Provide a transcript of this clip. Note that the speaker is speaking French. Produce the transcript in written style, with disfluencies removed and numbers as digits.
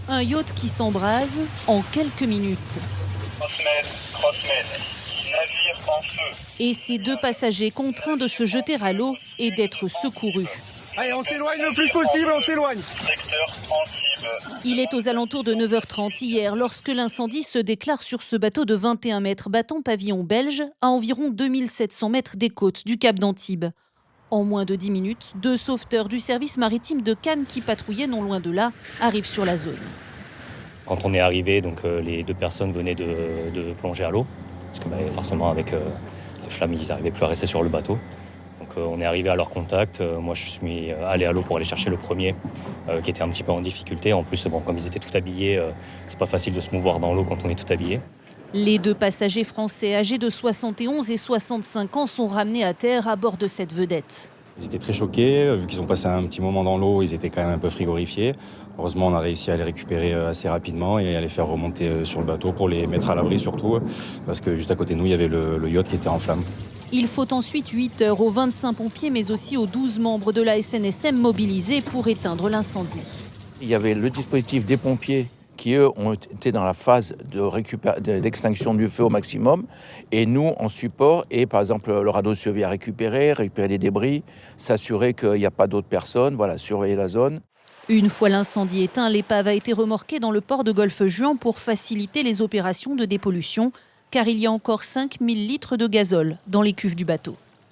Un yacht qui s'embrase en quelques minutes. Transmettre, navire en feu. Et ces 2 passagers contraints de se jeter à l'eau et d'être secourus. Allez, on s'éloigne le plus possible, on s'éloigne. Secteur Antibes. Il est aux alentours de 9h30 hier lorsque l'incendie se déclare sur ce bateau de 21 mètres battant pavillon belge à environ 2700 mètres des côtes du Cap d'Antibes. En moins de 10 minutes, 2 sauveteurs du service maritime de Cannes qui patrouillaient non loin de là arrivent sur la zone. Quand on est arrivé, donc, les 2 personnes venaient de plonger à l'eau, parce que forcément avec les flammes, ils n'arrivaient plus à rester sur le bateau. Donc on est arrivé à leur contact. Moi, je suis allé à l'eau pour aller chercher le premier, qui était un petit peu en difficulté. En plus, comme ils étaient tout habillés, c'est pas facile de se mouvoir dans l'eau quand on est tout habillé. Les 2 passagers français âgés de 71 et 65 ans sont ramenés à terre à bord de cette vedette. Ils étaient très choqués, vu qu'ils ont passé un petit moment dans l'eau, ils étaient quand même un peu frigorifiés. Heureusement, on a réussi à les récupérer assez rapidement et à les faire remonter sur le bateau pour les mettre à l'abri surtout, parce que juste à côté de nous, il y avait le yacht qui était en flammes. Il faut ensuite 8 heures aux 25 pompiers, mais aussi aux 12 membres de la SNSM mobilisés pour éteindre l'incendie. Il y avait le dispositif des pompiers qui, eux, ont été dans la phase d'extinction du feu au maximum. Et nous, en support, et par exemple, le radeau de survie à récupérer les débris, s'assurer qu'il n'y a pas d'autres personnes, voilà, surveiller la zone. Une fois l'incendie éteint, l'épave a été remorquée dans le port de Golfe-Juan pour faciliter les opérations de dépollution, car il y a encore 5000 litres de gazole dans les cuves du bateau.